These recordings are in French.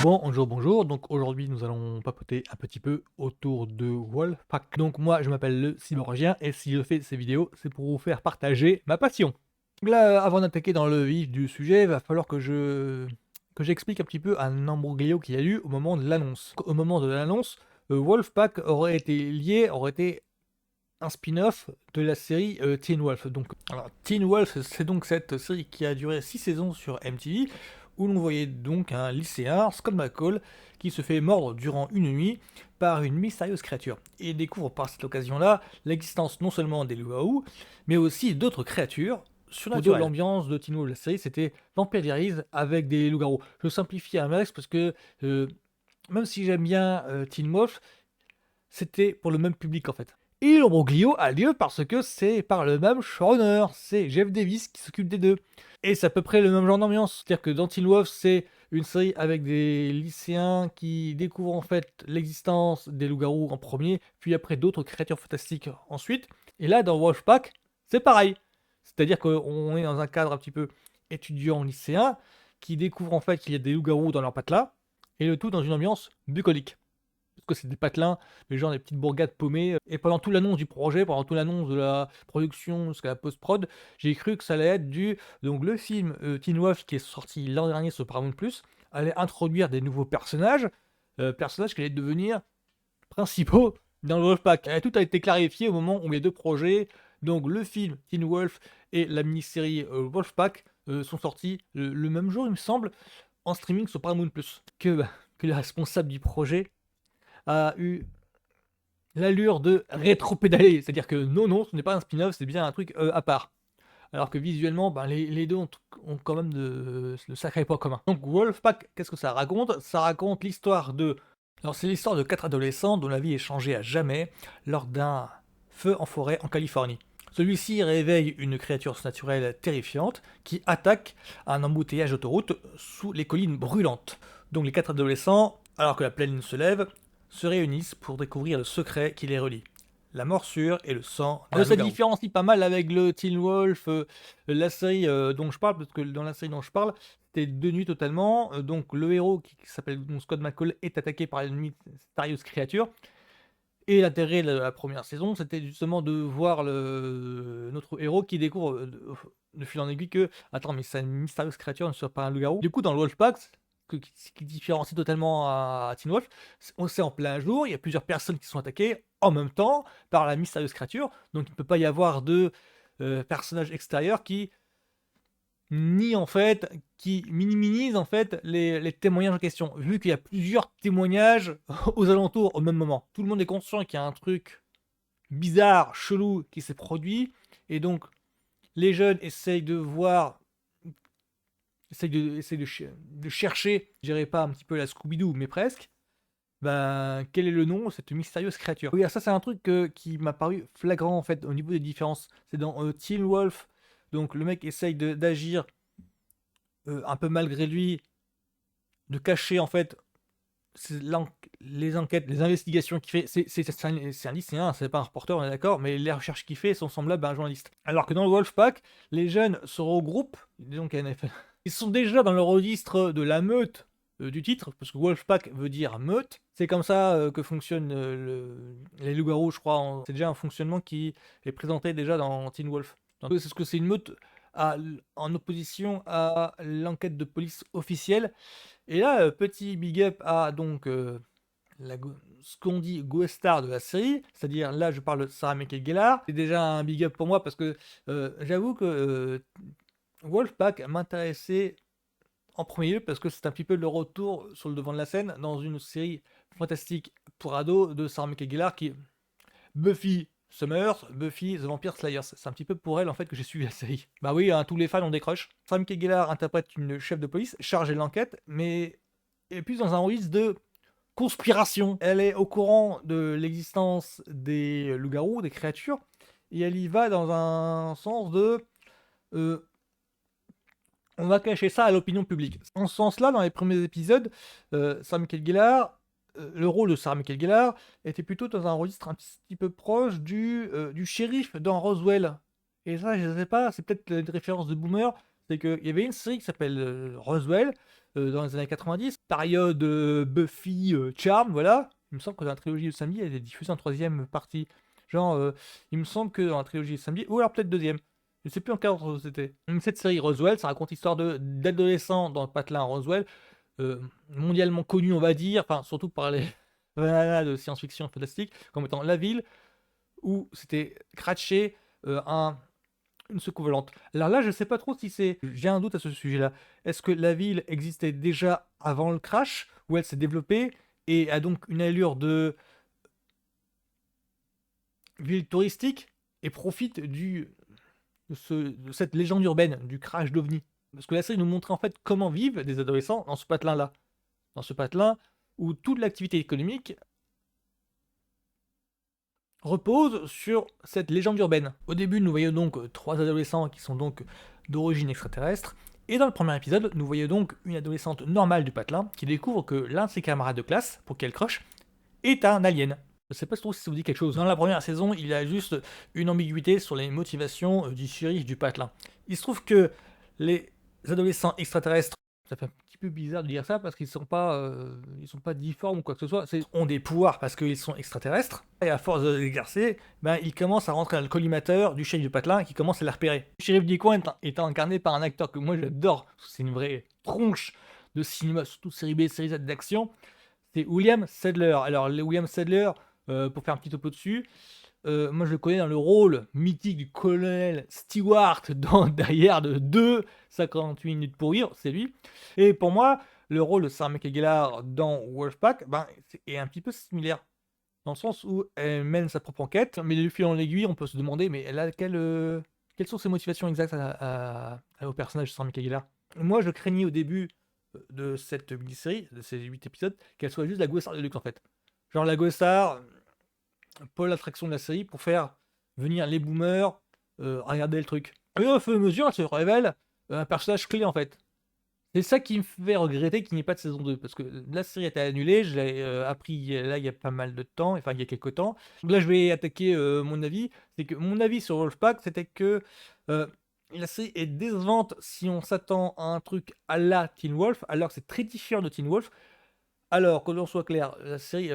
Bonjour. Donc aujourd'hui, nous allons papoter un petit peu autour de Wolfpack. Donc moi, je m'appelle le Cyborgien et si je fais ces vidéos, c'est pour vous faire partager ma passion. Là, avant d'attaquer dans le vif du sujet, il va falloir que j'explique un petit peu un imbroglio qu'il y a eu au moment de l'annonce. Au moment de l'annonce, Wolfpack aurait été un spin-off de la série Teen Wolf. Donc, alors, Teen Wolf, c'est donc cette série qui a duré 6 saisons sur MTV, où l'on voyait donc un lycéen, Scott McCall, qui se fait mordre durant une nuit par une mystérieuse créature, et découvre par cette occasion-là l'existence non seulement des loups-garous, mais aussi d'autres créatures surnaturelles. L'ambiance de Teen Wolf, la série, c'était Vampire Diaries avec des loups-garous. Je simplifie un max parce que même si j'aime bien Teen Wolf, c'était pour le même public en fait. Et l'imbroglio a lieu parce que c'est par le même showrunner, c'est Jeff Davis qui s'occupe des deux. Et c'est à peu près le même genre d'ambiance. C'est-à-dire que dans Teen Wolf, c'est une série avec des lycéens qui découvrent en fait l'existence des loups-garous en premier, puis après d'autres créatures fantastiques ensuite. Et là, dans Wolfpack, c'est pareil. C'est-à-dire qu'on est dans un cadre un petit peu étudiant-lycéen qui découvre en fait qu'il y a des loups-garous dans leur patelin, et le tout dans une ambiance bucolique que c'est des patelins, mais genre des petites bourgades paumées. Et pendant toute l'annonce du projet, pendant toute l'annonce de la production jusqu'à la post-prod, j'ai cru que ça allait être du. Donc le film Teen Wolf qui est sorti l'an dernier sur Paramount Plus allait introduire des nouveaux personnages, personnages qui allaient devenir principaux dans le Wolfpack. Et tout a été clarifié au moment où les deux projets, donc le film Teen Wolf et la mini-série Wolfpack, sont sortis le même jour, il me semble, en streaming sur Paramount Plus. Que les responsables du projet a eu l'allure de rétro-pédaler. C'est-à-dire que non, ce n'est pas un spin-off, c'est bien un truc à part. Alors que visuellement, ben, les deux ont quand même de sacrés points communs. Donc Wolfpack, qu'est-ce que ça raconte? Ça raconte l'histoire de... Alors c'est l'histoire de 4 adolescents dont la vie est changée à jamais lors d'un feu en forêt en Californie. Celui-ci réveille une créature naturelle terrifiante qui attaque un embouteillage d'autoroute sous les collines brûlantes. Donc les 4 adolescents, alors que la plaine se lève, se réunissent pour découvrir le secret qui les relie. La morsure et le sang d'un ça différencie pas mal avec le Teen Wolf, la série dont je parle, parce que dans la série dont je parle, c'était de nuit totalement. Donc le héros qui s'appelle Scott McCall est attaqué par une mystérieuse créature. Et l'intérêt de la première saison, c'était justement de voir notre héros qui découvre de fil en aiguille que, attends, mais c'est une mystérieuse créature, ne soit pas un loup-garou. Du coup, dans le Wolfpack, ce qui différencie totalement à Teen Wolf, c'est en plein jour, il y a plusieurs personnes qui sont attaquées en même temps par la mystérieuse créature, donc il ne peut pas y avoir de personnages extérieurs qui minimisent en fait les témoignages en question, vu qu'il y a plusieurs témoignages aux alentours au même moment. Tout le monde est conscient qu'il y a un truc bizarre, chelou qui s'est produit, et donc les jeunes essayent de voir, de chercher, je dirais pas un petit peu la Scooby-Doo, mais presque, ben, quel est le nom de cette mystérieuse créature. Oui, ça c'est un truc qui m'a paru flagrant en fait au niveau des différences. C'est dans Teen Wolf, donc le mec essaye d'agir un peu malgré lui, de cacher en fait les enquêtes, les investigations qu'il fait. C'est un lycéen, c'est pas un reporter, on est d'accord, mais les recherches qu'il fait sont semblables à un journaliste. Alors que dans le Wolfpack, les jeunes se regroupent, disons KNF, ils sont déjà dans le registre de la meute du titre, parce que Wolfpack veut dire meute. C'est comme ça que fonctionnent les loups-garous, je crois. C'est déjà un fonctionnement qui est présenté déjà dans Teen Wolf. C'est ce que c'est une meute en opposition à l'enquête de police officielle. Et là, petit big up à donc ce qu'on dit Ghost Star de la série, c'est-à-dire là je parle de Sarah Michael Gellar. C'est déjà un big up pour moi parce que j'avoue que Wolfpack m'intéressait en premier lieu parce que c'est un petit peu le retour sur le devant de la scène dans une série fantastique pour ados de Sarah Michael Gellar qui est Buffy Summers, Buffy The Vampire Slayers. C'est un petit peu pour elle en fait que j'ai suivi la série. Bah oui, hein, tous les fans ont des crushs. Sarah Michael Gellar interprète une chef de police chargée de l'enquête, mais elle est plus dans un registre de conspiration. Elle est au courant de l'existence des loups-garous, des créatures, et elle y va dans un sens de euh, on va cacher ça à l'opinion publique. En ce sens-là, dans les premiers épisodes, Sarah Michael Gellar, le rôle de Sarah Michael Gellar était plutôt dans un registre un petit peu proche du shérif dans Roswell. Et ça, je ne sais pas, c'est peut-être une référence de boomer, c'est qu'il y avait une série qui s'appelle Roswell dans les années 90, période, Buffy, Charmed, voilà. Il me semble que dans la trilogie de samedi, elle est diffusée en troisième partie. Genre, il me semble que dans la trilogie de samedi ou alors peut-être deuxième. Je sais plus en quel ordre c'était. Cette série Roswell, ça raconte l'histoire d'adolescents dans le patelin à Roswell, mondialement connu, on va dire, enfin surtout par les fans de science-fiction fantastique, comme étant la ville où c'était craché, une secoue volante. Alors là, je sais pas trop si c'est. J'ai un doute à ce sujet-là. Est-ce que la ville existait déjà avant le crash, ou elle s'est développée et a donc une allure de ville touristique et profite de cette légende urbaine du crash d'OVNI? Parce que la série nous montrait en fait comment vivent des adolescents dans ce patelin-là. Dans ce patelin où toute l'activité économique repose sur cette légende urbaine. Au début, nous voyons donc trois adolescents qui sont donc d'origine extraterrestre, et dans le premier épisode, nous voyons donc une adolescente normale du patelin qui découvre que l'un de ses camarades de classe, pour qui elle crush, est un alien. Je sais pas trop si ça vous dit quelque chose. Dans la première saison, il y a juste une ambiguïté sur les motivations du shérif du patelin. Il se trouve que les adolescents extraterrestres, ça fait un petit peu bizarre de dire ça parce ils sont pas difformes ou quoi que ce soit, ont des pouvoirs parce qu'ils sont extraterrestres, et à force de l'exercer, ben, ils commencent à rentrer dans le collimateur du shérif du patelin qui commence à les repérer. Le shérif du coin est incarné par un acteur que moi j'adore, c'est une vraie tronche de cinéma, surtout série B, série Z d'action, c'est William Sadler. Alors, le William Sadler, pour faire un petit topo dessus, moi je le connais dans le rôle mythique du colonel Stewart dans derrière de 2 58 minutes pour rire, c'est lui. Et pour moi, le rôle de Sarah Michael Gellar dans Wolfpack ben, est un petit peu similaire. Dans le sens où elle mène sa propre enquête, mais de fil en aiguille, on peut se demander, mais elle a quelles sont ses motivations exactes au personnage de Sarah Michael Gellar? Moi, je craignais au début de cette mini-série, de ces 8 épisodes, qu'elle soit juste la Go Star de Luke en fait. Genre la Go Star, pas l'attraction de la série pour faire venir les boomers regarder le truc. Et au fur et à mesure, elle se révèle un personnage clé en fait. C'est ça qui me fait regretter qu'il n'y ait pas de saison 2, parce que la série a été annulée, je l'ai appris là il y a pas mal de temps, enfin il y a quelques temps. Donc là je vais attaquer mon avis, c'est que mon avis sur Wolfpack c'était que euh, la série est décevante si on s'attend à un truc à la Teen Wolf, alors que c'est très différent de Teen Wolf. Alors, que l'on soit clair, la série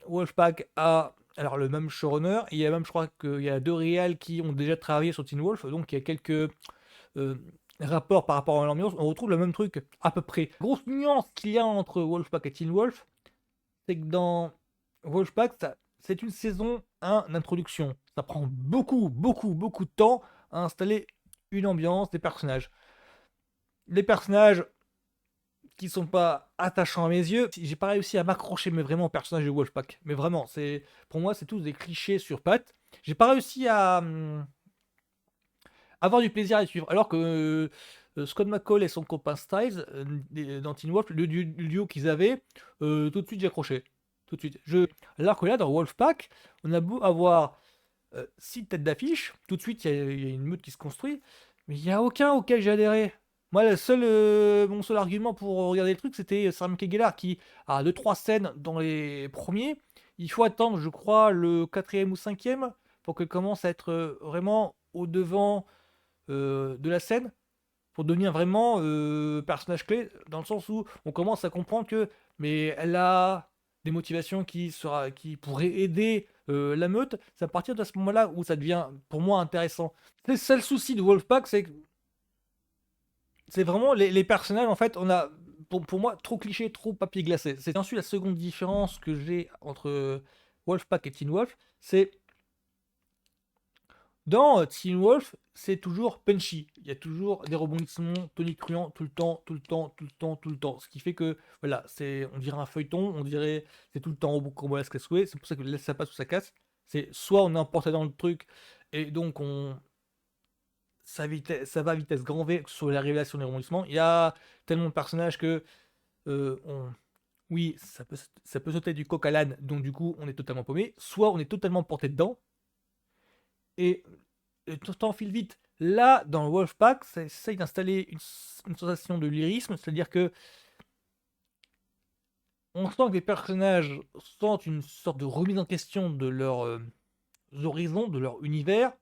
Wolfpack a alors le même showrunner, et il y a même, je crois qu'il y a 2 réals qui ont déjà travaillé sur Teen Wolf, donc il y a quelques euh, rapports par rapport à l'ambiance. On retrouve le même truc à peu près. Grosse nuance qu'il y a entre Wolfpack et Teen Wolf, c'est que dans Wolfpack, c'est une saison 1 d'introduction. Ça prend beaucoup, beaucoup, beaucoup de temps à installer une ambiance, des personnages. Les personnages qui sont pas attachants à mes yeux. J'ai pas réussi à m'accrocher, mais vraiment, au personnage de Wolfpack. Mais vraiment, pour moi, c'est tous des clichés sur pattes. J'ai pas réussi à avoir du plaisir à les suivre. Alors que Scott McCall et son copain Styles, dans Teen Wolf, le duo qu'ils avaient, tout de suite j'ai accroché. Tout de suite. Alors que là, dans Wolfpack, on a beau avoir 6 têtes d'affiche, tout de suite il y a une meute qui se construit, mais il n'y a aucun auquel j'ai adhéré. Moi, mon seul argument pour regarder le truc, c'était Sarah Michael Gellar qui a 2-3 scènes dans les premiers. Il faut attendre, je crois, le quatrième ou cinquième pour qu'elle commence à être vraiment au devant de la scène, pour devenir vraiment personnage clé, dans le sens où on commence à comprendre que, mais elle a des motivations qui pourraient aider la meute. C'est à partir de ce moment-là où ça devient pour moi intéressant. C'est ça le souci de Wolfpack, c'est que c'est vraiment les personnages, en fait, on a, pour moi, trop cliché, trop papier glacé. C'est ensuite la seconde différence que j'ai entre Wolfpack et Teen Wolf, c'est dans Teen Wolf, c'est toujours punchy. Il y a toujours des rebondissements tonitruants tout le temps, tout le temps, tout le temps, tout le temps. Ce qui fait que, voilà, on dirait un feuilleton, on dirait, c'est tout le temps rocambolesque à souhait. C'est pour ça que laisse ça passe ou ça casse. C'est soit on est emporté dans le truc, et donc ça va à vitesse grand V sur la révélation des rebondissements. Il y a tellement de personnages que, oui, ça peut sauter du coq à l'âne, donc du coup, on est totalement paumé. Soit on est totalement porté dedans, et tout le temps file vite. Là, dans le Wolfpack, ça essaye d'installer une sensation de lyrisme, c'est-à-dire que on sent que les personnages sentent une sorte de remise en question de leurs horizons, de leur univers,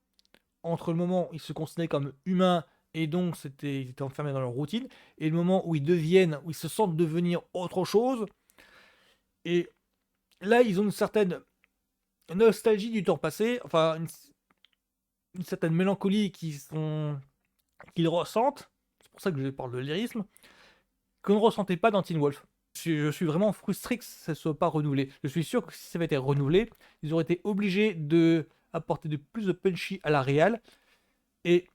entre le moment où ils se considèrent comme humains et donc ils étaient enfermés dans leur routine, et le moment où où ils se sentent devenir autre chose, et là, ils ont une certaine nostalgie du temps passé, enfin une certaine mélancolie qu'ils ressentent, c'est pour ça que je parle de lyrisme, qu'on ne ressentait pas dans Teen Wolf. Je suis vraiment frustré que ça ne soit pas renouvelé. Je suis sûr que si ça avait été renouvelé, ils auraient été obligés de apporter de plus de punchy à la réal et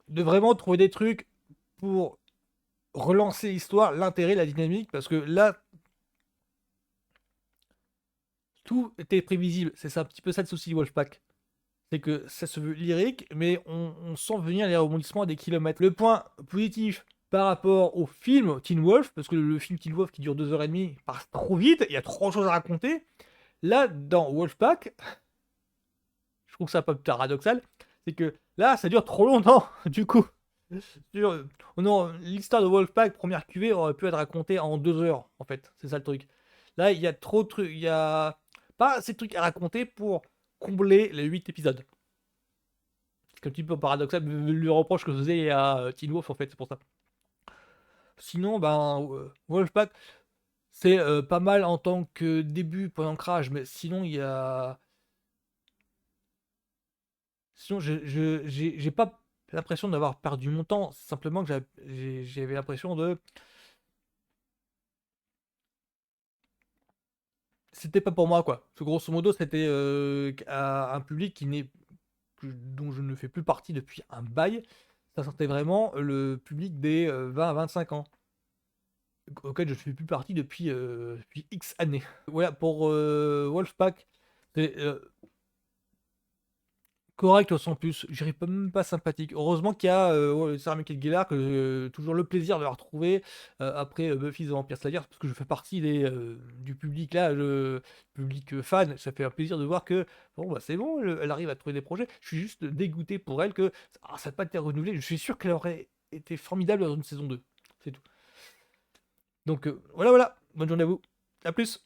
de vraiment trouver des trucs pour relancer l'histoire, l'intérêt, la dynamique, parce que là, tout était prévisible. C'est un petit peu ça le souci de Wolfpack. C'est que ça se veut lyrique, mais on sent venir les rebondissements à des kilomètres. Le point positif par rapport au film Teen Wolf, parce que le film Teen Wolf qui dure 2h30 passe trop vite, il y a trop de choses à raconter. Là, dans Wolfpack, je trouve que c'est un peu paradoxal, c'est que là, ça dure trop longtemps, du coup. L'histoire de Wolfpack, première cuvée, aurait pu être racontée en 2 heures, en fait. C'est ça le truc. Là, il y a trop de trucs, il y a pas assez de trucs à raconter pour combler les 8 épisodes. C'est un petit peu paradoxal, le reproche que je faisais à Teen Wolf, en fait, c'est pour ça. Sinon, Wolfpack, c'est pas mal en tant que début pour l'ancrage, mais sinon, il y a. Sinon, j'ai pas l'impression d'avoir perdu mon temps, c'est simplement que j'avais l'impression de. C'était pas pour moi, quoi. Parce que grosso modo, c'était à un public dont je ne fais plus partie depuis un bail. Ça sentait vraiment le public des 20 à 25 ans, auquel je ne fais plus partie depuis X années. Voilà, pour Wolfpack, c'est correct sans plus, j'irai pas même pas sympathique. Heureusement qu'il y a Sarah Michael Gellar, que j'ai toujours le plaisir de la retrouver après Buffy the Vampire Slayer, parce que je fais partie du public là, le public fan. Ça fait un plaisir de voir que bon, bah, c'est bon, elle arrive à trouver des projets. Je suis juste dégoûté pour elle que ça n'a pas été renouvelé. Je suis sûr qu'elle aurait été formidable dans une saison 2. C'est tout. Donc voilà, bonne journée à vous. À plus.